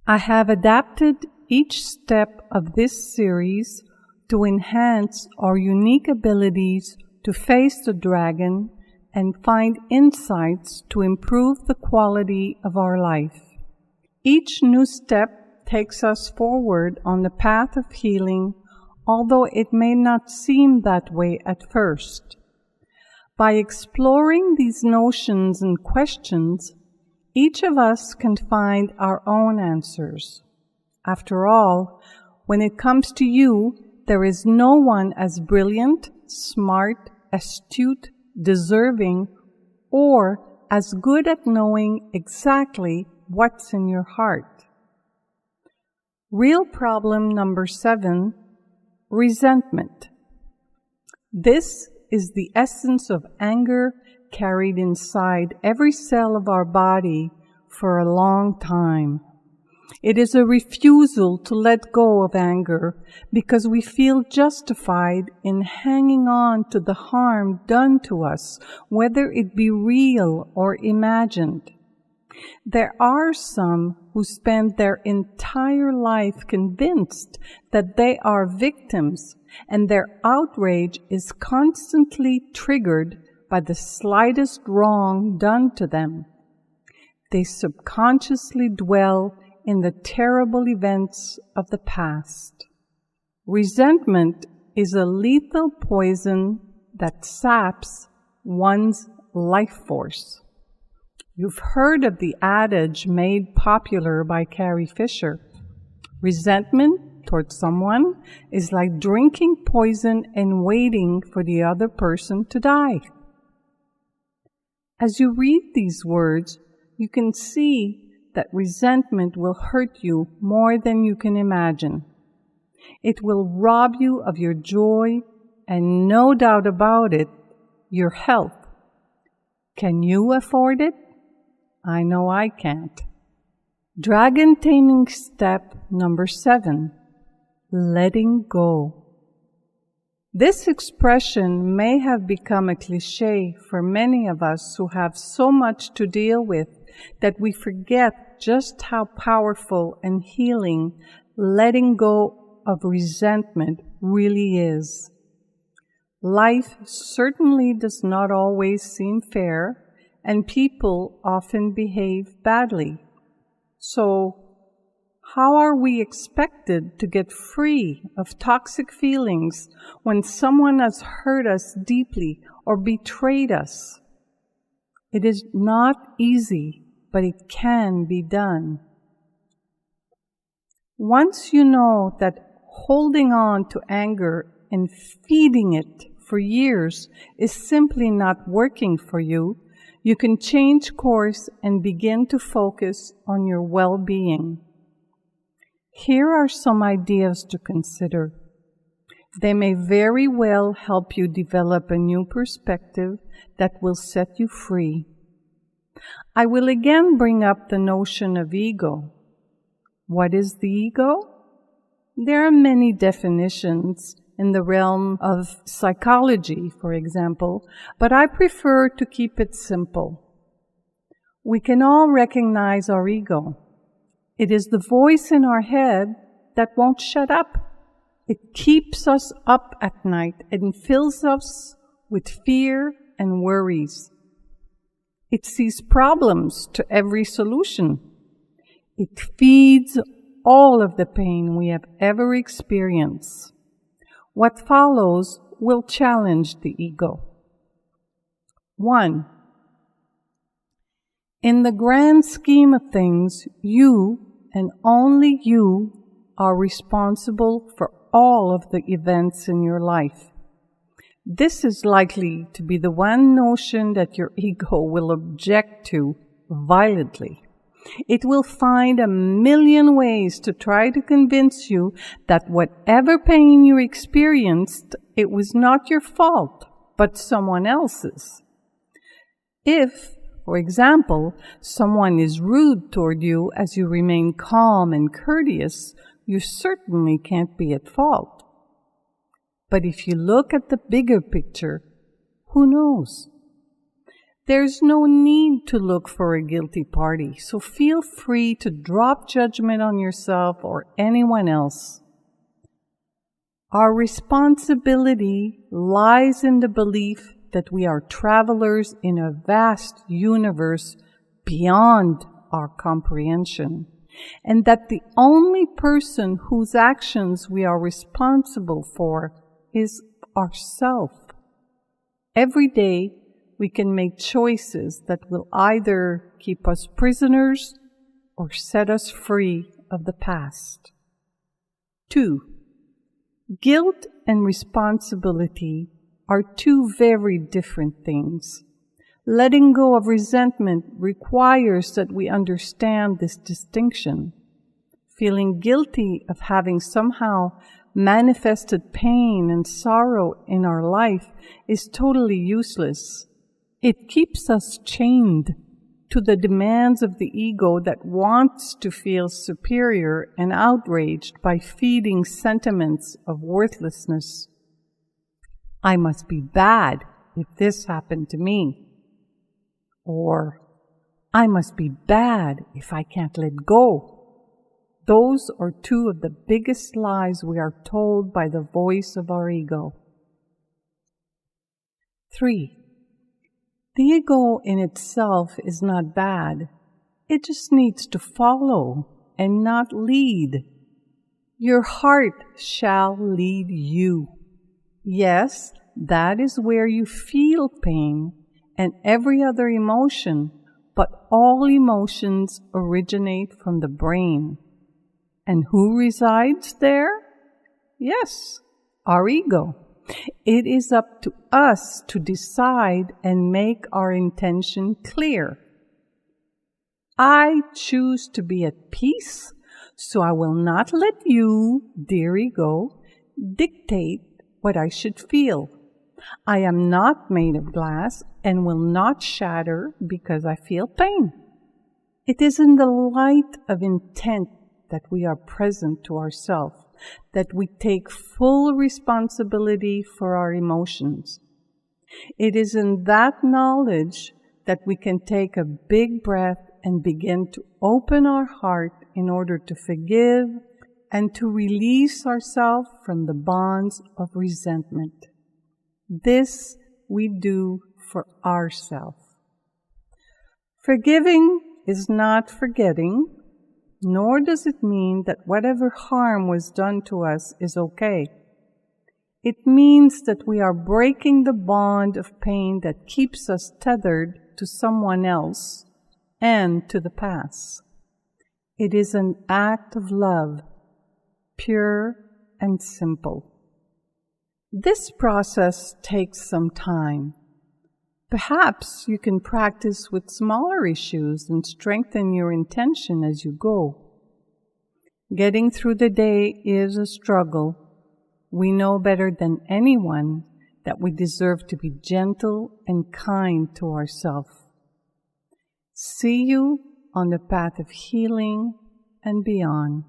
I have adapted each step of this series to enhance our unique abilities to face the dragon and find insights to improve the quality of our life. Each new step takes us forward on the path of healing, although it may not seem that way at first. By exploring these notions and questions, each of us can find our own answers. After all, when it comes to you, there is no one as brilliant, smart, astute, deserving, or as good at knowing exactly what's in your heart. Real problem number 7, resentment. This is the essence of anger carried inside every cell of our body for a long time. It is a refusal to let go of anger because we feel justified in hanging on to the harm done to us, whether it be real or imagined. There are some who spend their entire life convinced that they are victims, and their outrage is constantly triggered by the slightest wrong done to them. They subconsciously dwell in the terrible events of the past. Resentment is a lethal poison that saps one's life force. You've heard of the adage made popular by Carrie Fisher. Resentment towards someone is like drinking poison and waiting for the other person to die. As you read these words, you can see that resentment will hurt you more than you can imagine. It will rob you of your joy and, no doubt about it, your health. Can you afford it? I know I can't. Dragon taming step number 7, letting go. This expression may have become a cliché for many of us who have so much to deal with that we forget just how powerful and healing letting go of resentment really is. Life certainly does not always seem fair, and people often behave badly. So, how are we expected to get free of toxic feelings when someone has hurt us deeply or betrayed us? It is not easy, but it can be done. Once you know that holding on to anger and feeding it for years is simply not working for you, you can change course and begin to focus on your well-being. Here are some ideas to consider. They may very well help you develop a new perspective that will set you free. I will again bring up the notion of ego. What is the ego? There are many definitions in the realm of psychology, for example, but I prefer to keep it simple. We can all recognize our ego. It is the voice in our head that won't shut up. It keeps us up at night and fills us with fear and worries. It sees problems to every solution. It feeds all of the pain we have ever experienced. What follows will challenge the ego. 1. In the grand scheme of things, you and only you are responsible for all of the events in your life. This is likely to be the one notion that your ego will object to violently. It will find a million ways to try to convince you that whatever pain you experienced, it was not your fault, but someone else's. If, for example, someone is rude toward you as you remain calm and courteous, you certainly can't be at fault. But if you look at the bigger picture, who knows? There's no need to look for a guilty party, so feel free to drop judgment on yourself or anyone else. Our responsibility lies in the belief that we are travelers in a vast universe beyond our comprehension, and that the only person whose actions we are responsible for is ourself. Every day, we can make choices that will either keep us prisoners or set us free of the past. 2. Guilt and responsibility are two very different things. Letting go of resentment requires that we understand this distinction. Feeling guilty of having somehow manifested pain and sorrow in our life is totally useless. It keeps us chained to the demands of the ego that wants to feel superior and outraged by feeding sentiments of worthlessness. I must be bad if this happened to me. Or, I must be bad if I can't let go. Those are two of the biggest lies we are told by the voice of our ego. 3. The ego in itself is not bad. It just needs to follow and not lead. Your heart shall lead you. Yes, that is where you feel pain and every other emotion, but all emotions originate from the brain. And who resides there? Yes, our ego. It is up to us to decide and make our intention clear. I choose to be at peace, so I will not let you, dear ego, dictate what I should feel. I am not made of glass and will not shatter because I feel pain. It is in the light of intent that we are present to ourselves, that we take full responsibility for our emotions. It is in that knowledge that we can take a big breath and begin to open our heart in order to forgive and to release ourselves from the bonds of resentment. This we do for ourselves. Forgiving is not forgetting, nor does it mean that whatever harm was done to us is okay. It means that we are breaking the bond of pain that keeps us tethered to someone else and to the past. It is an act of love, pure and simple. This process takes some time. Perhaps you can practice with smaller issues and strengthen your intention as you go. Getting through the day is a struggle. We know better than anyone that we deserve to be gentle and kind to ourselves. See you on the path of healing and beyond.